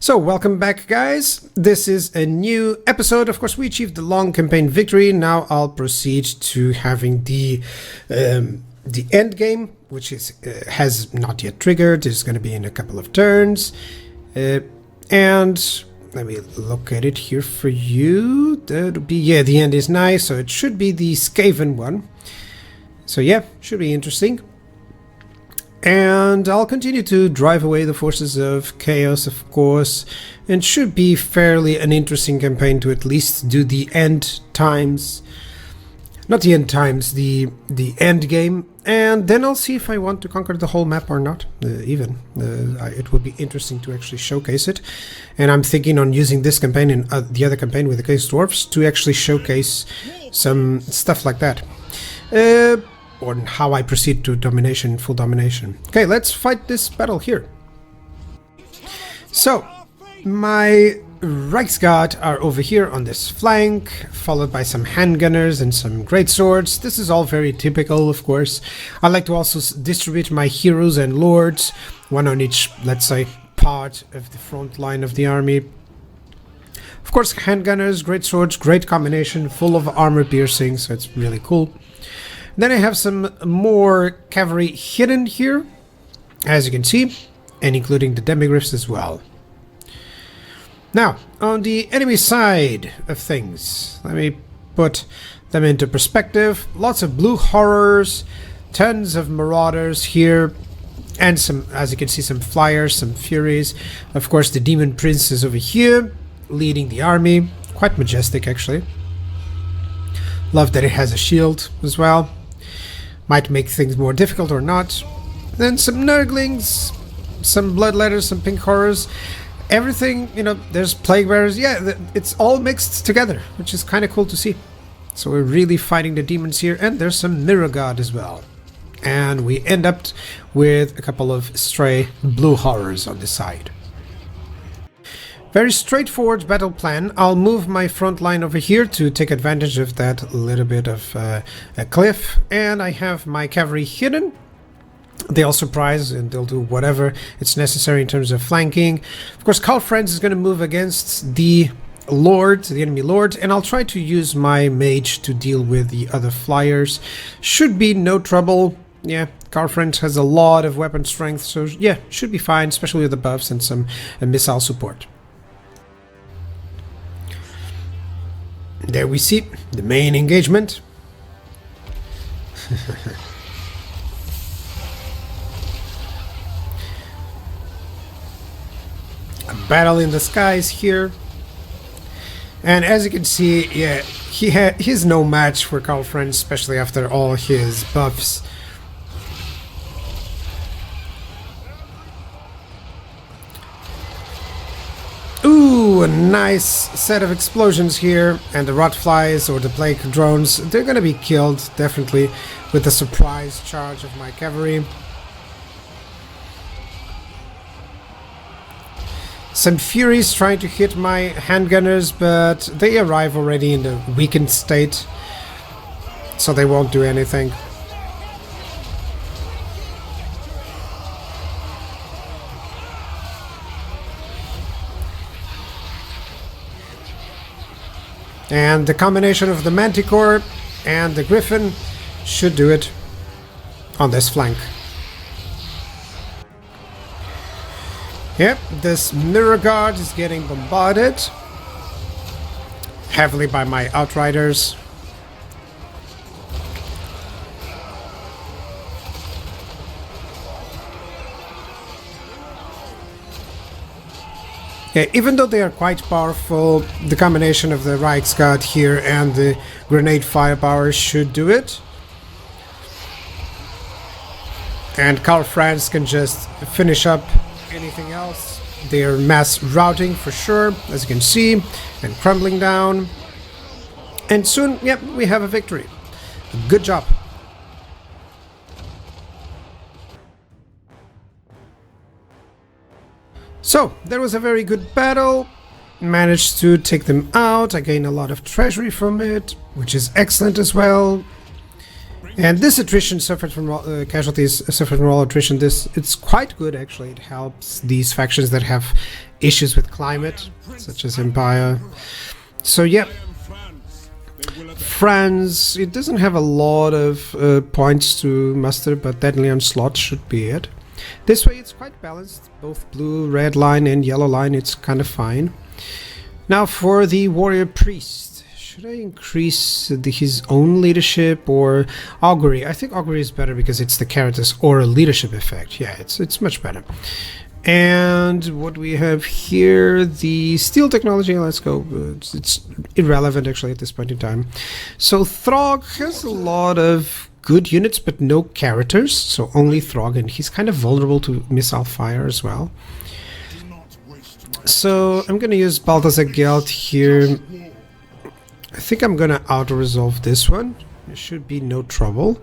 So, welcome back, guys. This is a new episode. Of course, we achieved the long campaign victory. Now I'll proceed to having the end game, which is has not yet triggered. It's going to be in a couple of turns. And let me look at it here for you. That'll be, yeah, the end is nice, so it should be the Skaven one. So yeah, should be interesting. And I'll continue to drive away the forces of chaos, of course, and should be fairly an interesting campaign to at least do the end times. Not the end times, the end game. And then I'll see if I want to conquer the whole map or not, it would be interesting to actually showcase it. And I'm thinking on using this campaign and the other campaign with the Case Dwarfs to actually showcase some stuff like that. On how I proceed to domination, full domination. Okay, let's fight this battle here. So, my Reichsguard are over here on this flank, followed by some handgunners and some greatswords. This is all very typical, of course. I like to also distribute my heroes and lords, one on each, let's say, part of the front line of the army. Of course, handgunners, greatswords, great combination, full of armor piercing, so it's really cool. Then I have some more cavalry hidden here, as you can see, and including the demigryphs as well. Now, on the enemy side of things, let me put them into perspective. Lots of blue horrors, tons of marauders here, and some, as you can see, some flyers, some furies. Of course, the demon prince is over here, leading the army. Quite majestic, actually. Love that it has a shield as well. Might make things more difficult or not. Then some nurglings, some bloodletters, some pink horrors. Everything, you know, there's plague bearers. Yeah, it's all mixed together, which is kind of cool to see. So we're really fighting the demons here. And there's some mirror god as well. And we end up with a couple of stray blue horrors on the side. Very straightforward battle plan. I'll move my front line over here to take advantage of that little bit of a cliff. And I have my cavalry hidden. They'll surprise and they'll do whatever it's necessary in terms of flanking. Of course, Franz is going to move against the lord, the enemy lord. And I'll try to use my mage to deal with the other flyers. Should be no trouble. Yeah, Franz has a lot of weapon strength. So yeah, should be fine, especially with the buffs and some missile support. There we see the main engagement. A battle in the skies here. And as you can see, yeah, he's no match for Franz, especially after all his buffs. Ooh, a nice set of explosions here, and the rotflies or the plague drones, they're gonna be killed, definitely, with the surprise charge of my cavalry. Some furies trying to hit my handgunners, but they arrive already in the weakened state, so they won't do anything. And the combination of the Manticore and the Griffin should do it on this flank. Yep, this mirror guard is getting bombarded heavily by my outriders. Yeah, even though they are quite powerful, the combination of the Reichsguard here and the grenade firepower should do it. And Franz can just finish up anything else. They are mass routing for sure, as you can see, and crumbling down. And soon, yep, we have a victory. Good job. So, there was a very good battle. Managed to take them out. I gained a lot of treasury from it, which is excellent as well. And this attrition suffered from casualties suffered from all attrition. It's quite good actually. It helps these factions that have issues with climate, such as Empire. So yeah, Franz, it doesn't have a lot of points to muster, but Deadly Onslaught should be it. This way it's quite balanced, both blue, red line and yellow line, it's kind of fine. Now for the Warrior Priest, should I increase his own leadership or Augury? I think Augury is better because it's the character's aura leadership effect. Yeah, it's much better. And what we have here, the steel technology, let's go, it's irrelevant actually at this point in time. So Throg has a lot of good units but no characters, so only Throg, and he's kind of vulnerable to missile fire as well. So I'm gonna use Balthazar Gelt here. I think I'm gonna auto-resolve this one. There should be no trouble.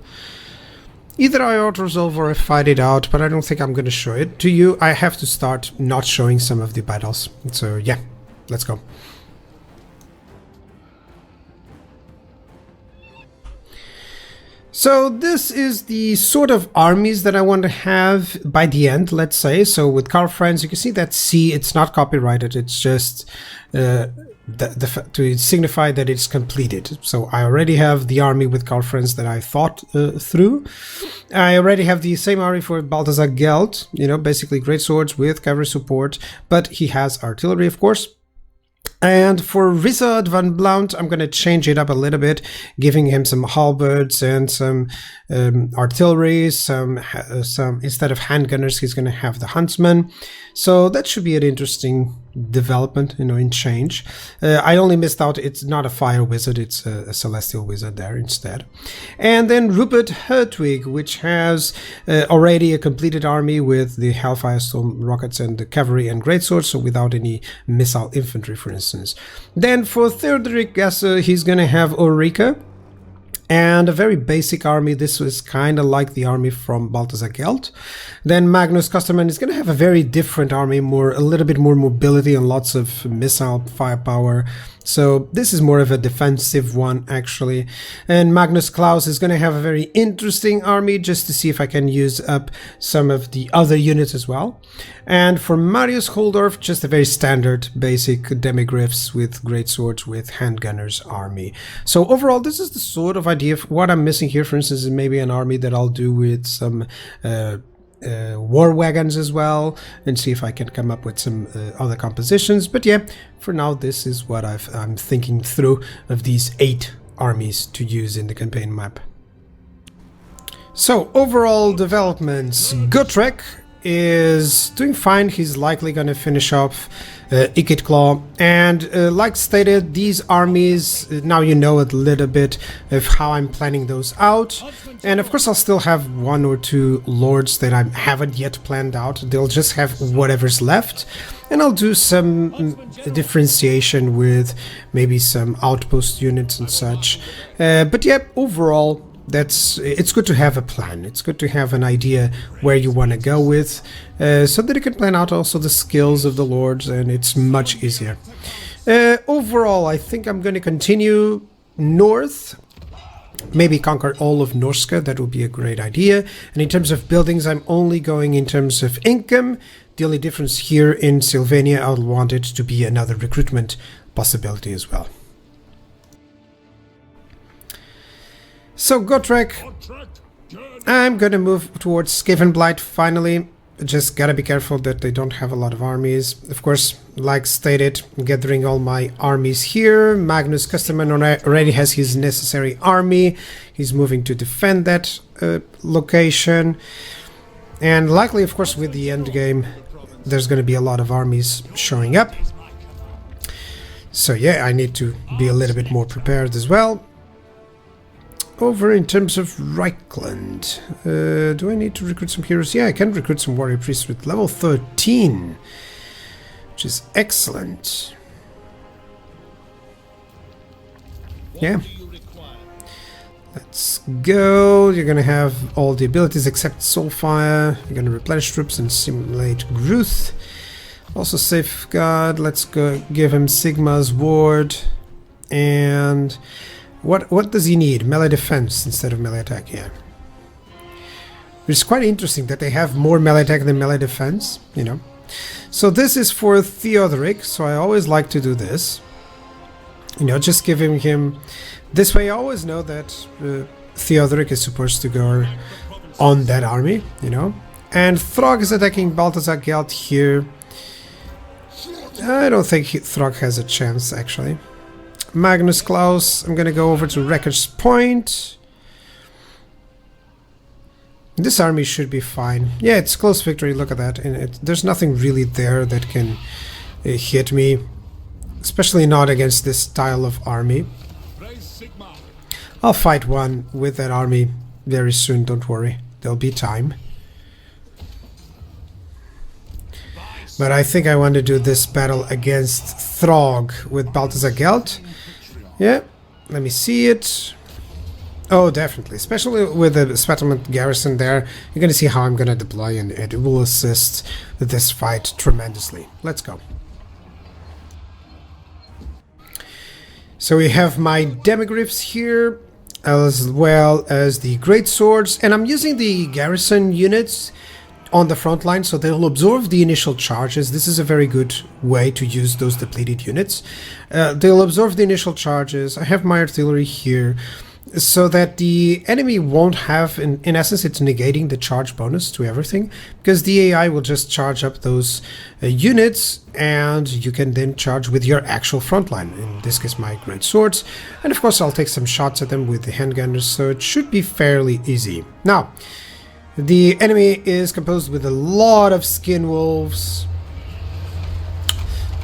Either I auto-resolve or I fight it out, but I don't think I'm going to show it to you. I have to start not showing some of the battles. So yeah, let's go. So this is the sort of armies that I want to have by the end, let's say. So with Karl Franz, you can see that C, it's not copyrighted, it's just to signify that it's completed. So I already have the army with Karl Franz that I thought through. I already have the same army for Balthazar Gelt, you know, basically great swords with cavalry support, but he has artillery, of course. And for Richard van Blount, I'm going to change it up a little bit, giving him some halberds and some artillery, some instead of handgunners, he's going to have the huntsman. So that should be an interesting development, you know, in change. I only missed out, it's not a fire wizard, it's a celestial wizard there instead. And then Rupert Hertwig, which has already a completed army with the Hellfire Storm rockets and the cavalry and greatswords, so without any missile infantry, for instance. Then for Theodoric Gasser, he's going to have Ulrika. And a very basic army. This was kind of like the army from Balthazar Gelt. Then Magnus Kosterman is going to have a very different army, a little bit more mobility and lots of missile firepower. So this is more of a defensive one, actually. And Magnus Klaus is going to have a very interesting army, just to see if I can use up some of the other units as well. And for Marius Holdorf, just a very standard, basic demigryphs with great swords with handgunners army. So overall, this is the sort of idea of what I'm missing here. For instance, is maybe an army that I'll do with some war wagons as well, and see if I can come up with some other compositions. But yeah, for now this is what I'm thinking through of these 8 armies to use in the campaign map. So overall developments, Gotrek is doing fine. He's likely going to finish off Ikit Claw, and like stated, these armies, now you know a little bit of how I'm planning those out. And of course I'll still have 1 or 2 lords that I haven't yet planned out. They'll just have whatever's left, and I'll do some differentiation with maybe some outpost units and such. But yeah, overall it's good to have a plan. It's good to have an idea where you want to go with, so that you can plan out also the skills of the lords, and it's much easier. Overall, I think I'm going to continue north, maybe conquer all of Norska. That would be a great idea. And in terms of buildings, I'm only going in terms of income. The only difference here in Sylvania, I'll want it to be another recruitment possibility as well. So Gotrek, I'm gonna move towards Skavenblight finally. Just gotta be careful that they don't have a lot of armies. Of course, like stated, gathering all my armies here. Magnus Kusterman already has his necessary army. He's moving to defend that location. And likely, of course, with the endgame, there's gonna be a lot of armies showing up. So yeah, I need to be a little bit more prepared as well. Over in terms of Reichland, do I need to recruit some heroes? Yeah, I can recruit some warrior priests with level 13, which is excellent. Yeah. Let's go. You're gonna have all the abilities except Soulfire. You're gonna replenish troops and simulate growth. Also Safeguard. Let's go give him Sigma's Ward. And What does he need? Melee defense instead of melee attack, yeah. It's quite interesting that they have more melee attack than melee defense, you know. So this is for Theodoric, so I always like to do this. You know, just giving him... This way I always know that Theodoric is supposed to go on that army, you know. And Throg is attacking Balthazar Gelt here. I don't think Throg has a chance, actually. Magnus Klaus, I'm gonna go over to Wrecker's Point. This army should be fine. Yeah, it's close victory, look at that. And there's nothing really there that can hit me. Especially not against this style of army. I'll fight one with that army very soon, don't worry. There'll be time. But I think I want to do this battle against Throg with Balthazar Gelt. Yeah, let me see it. Oh, definitely. Especially with the settlement garrison there. You're going to see how I'm going to deploy, and it will assist this fight tremendously. Let's go. So we have my demigryphs here, as well as the great swords. And I'm using the garrison units on the front line, so they'll absorb the initial charges. This is a very good way to use those depleted units. They'll absorb the initial charges. I have my artillery here, so that the enemy won't have, in essence, it's negating the charge bonus to everything, because the AI will just charge up those units, and you can then charge with your actual front line. In this case, my great swords. And of course, I'll take some shots at them with the handgunners, so it should be fairly easy. Now, the enemy is composed with a lot of skin wolves,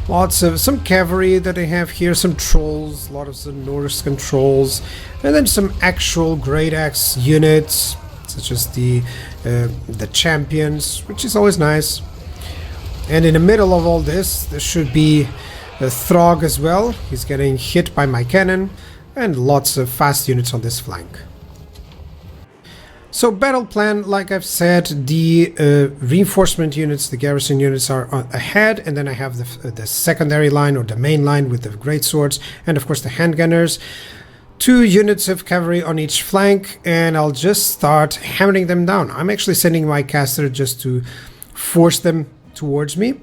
lots of some cavalry that I have here, some trolls, a lot of the Norse controls, and then some actual great axe units, such as the champions, which is always nice. And in the middle of all this, there should be a Throg as well. He's getting hit by my cannon, and lots of fast units on this flank. So battle plan, like I've said, the reinforcement units, the garrison units are ahead, and then I have the secondary line or the main line with the great swords, and of course the handgunners. 2 units of cavalry on each flank, and I'll just start hammering them down. I'm actually sending my caster just to force them towards me.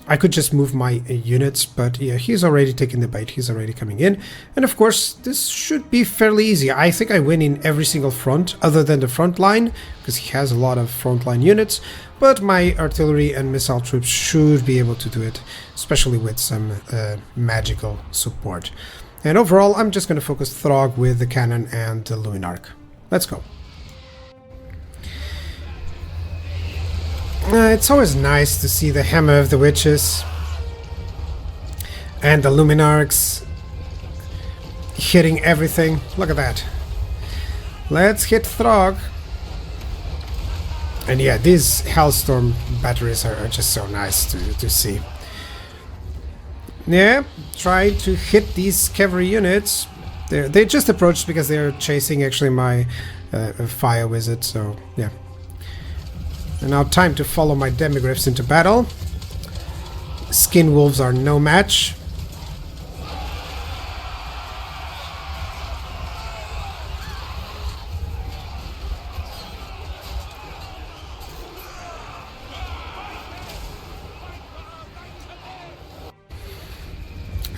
I could just move my units, but yeah, he's already taking the bait. He's already coming in. And of course, this should be fairly easy. I think I win in every single front, other than the front line, because he has a lot of frontline units. But my artillery and missile troops should be able to do it, especially with some magical support. And overall, I'm just going to focus Throg with the cannon and the Luminarch. Let's go. It's always nice to see the Hammer of the Witches and the Luminarchs hitting everything. Look at that. Let's hit Throg. And yeah, these Hellstorm batteries are just so nice to see. Yeah, try to hit these cavalry units. They just approached because they're chasing actually my fire wizard, so yeah. And now time to follow my demigryphs into battle. Skin wolves are no match.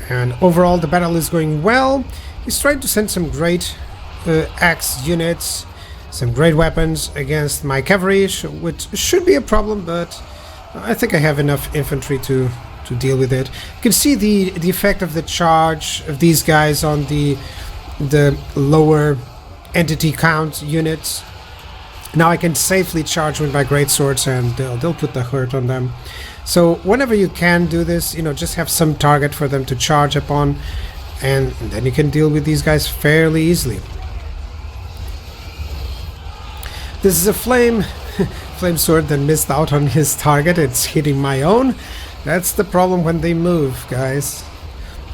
And overall the battle is going well. He's trying to send some great axe units, some great weapons against my cavalry, which should be a problem, but I think I have enough infantry to deal with it. You can see the effect of the charge of these guys on the lower entity count units. Now I can safely charge with my great swords, and they'll put the hurt on them. So whenever you can do this, you know, just have some target for them to charge upon, and then you can deal with these guys fairly easily. This is a flame sword that missed out on his target. It's hitting my own. That's the problem when they move, guys.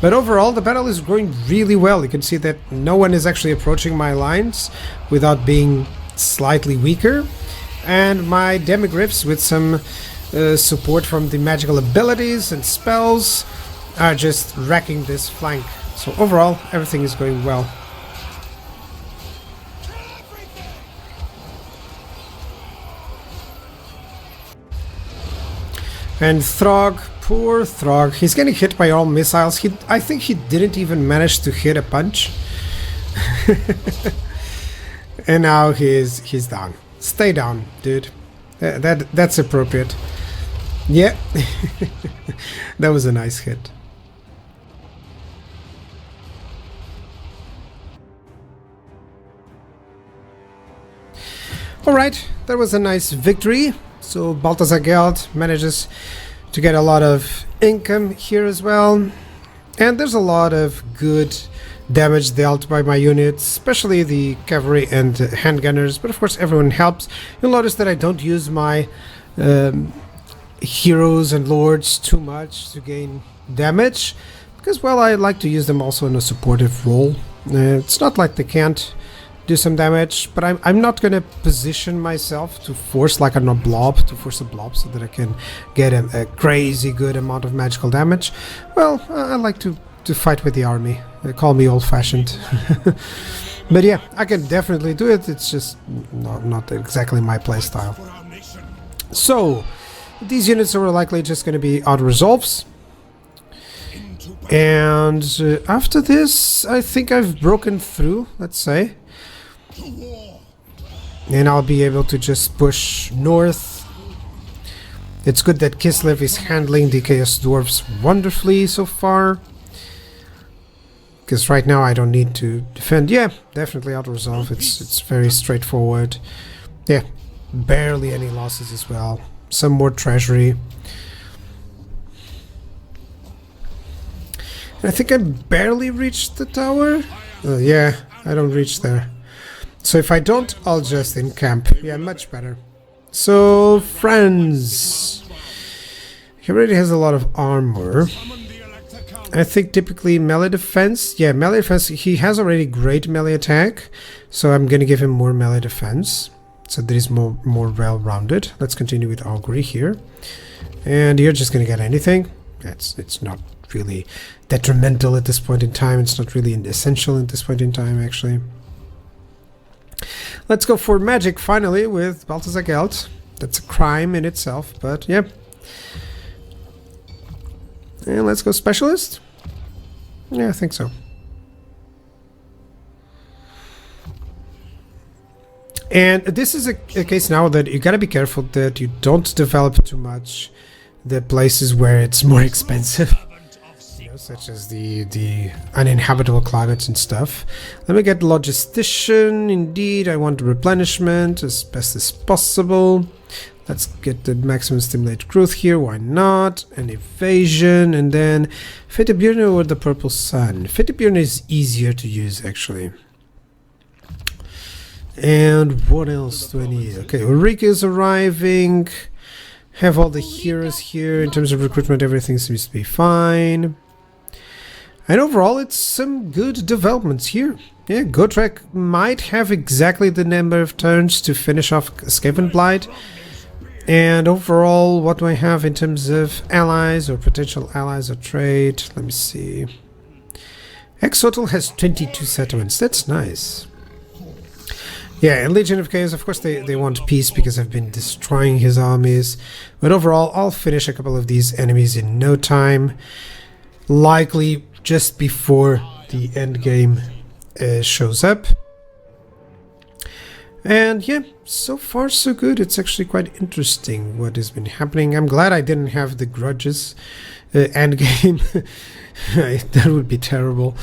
But overall, the battle is going really well. You can see that no one is actually approaching my lines without being slightly weaker. And my demigryphs, with some support from the magical abilities and spells, are just wrecking this flank. So overall, everything is going well. And Throg, poor Throg, he's getting hit by all missiles. I think he didn't even manage to hit a punch. And now he's down. Stay down, dude. That's appropriate. Yeah. That was a nice hit. Alright, that was a nice victory. So Balthasar Geld manages to get a lot of income here as well. And there's a lot of good damage dealt by my units, especially the cavalry and handgunners, but of course everyone helps. You'll notice that I don't use my heroes and lords too much to gain damage, because, well, I like to use them also in a supportive role. It's not like they can't do some damage, but I'm not going to position myself to force like a blob, so that I can get a crazy good amount of magical damage. Well, I like to fight with the army. They call me old-fashioned. But yeah, I can definitely do it. It's just not exactly my playstyle. So, these units are likely just going to be auto-resolves. And after this, I think I've broken through, let's say. And I'll be able to just push north. It's good that Kislev is handling the Chaos Dwarves wonderfully so far. Because right now I don't need to defend. Yeah, definitely auto-resolve. It's very straightforward. Yeah, barely any losses as well. Some more treasury. And I think I barely reached the tower. Yeah, I don't reach there. So if I don't, I'll just encamp. Yeah, much better. So, Franz. He already has a lot of armor. I think typically melee defense. Yeah, melee defense. He has already great melee attack. So I'm going to give him more melee defense. So that is more well-rounded. Let's continue with augury here. And you're just going to get anything. It's not really detrimental at this point in time. It's not really essential at this point in time, actually. Let's go for magic finally with Balthasar Geld. That's a crime in itself, but yeah. And let's go specialist. Yeah, I think so. And this is a case now that you gotta be careful that you don't develop too much the places where it's more expensive. Such as the uninhabitable climates and stuff. Let me get logistician. Indeed, I want replenishment as best as possible. Let's get the maximum stimulated growth here. Why not? And evasion, and then Fetibjörn or the Purple Sun. Fetibjörn is easier to use, actually. And what else do I need? Okay, Ulrika is arriving. Have all the heroes here. In terms of recruitment, everything seems to be fine. And overall, it's some good developments here. Yeah, Gotrek might have exactly the number of turns to finish off Skaven Blight. And overall, what do I have in terms of allies or potential allies or trade? Let me see. Exotel has 22 settlements. That's nice. Yeah, and Legion of Chaos, of course, they want peace because I've been destroying his armies. But overall, I'll finish a couple of these enemies in no time. Likely just before the endgame shows up. And yeah, so far so good. It's actually quite interesting what has been happening. I'm glad I didn't have the grudges endgame. That would be terrible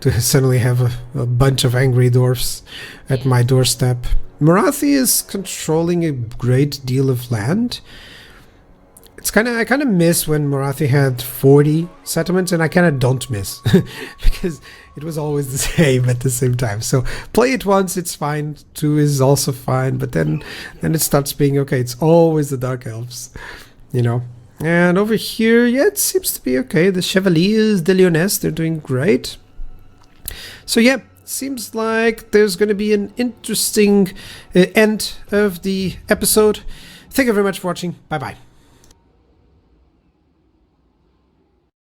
to suddenly have a bunch of angry dwarfs at my doorstep. Marathi is controlling a great deal of land. I kind of miss when Marathi had 40 settlements, and I kind of don't miss because it was always the same at the same time. So play it once, it's fine. 2 is also fine, but then it starts being okay. It's always the Dark Elves, you know. And over here, yeah, it seems to be okay. The Chevaliers de Lyonesse, they're doing great. So yeah, seems like there's going to be an interesting end of the episode. Thank you very much for watching. Bye bye.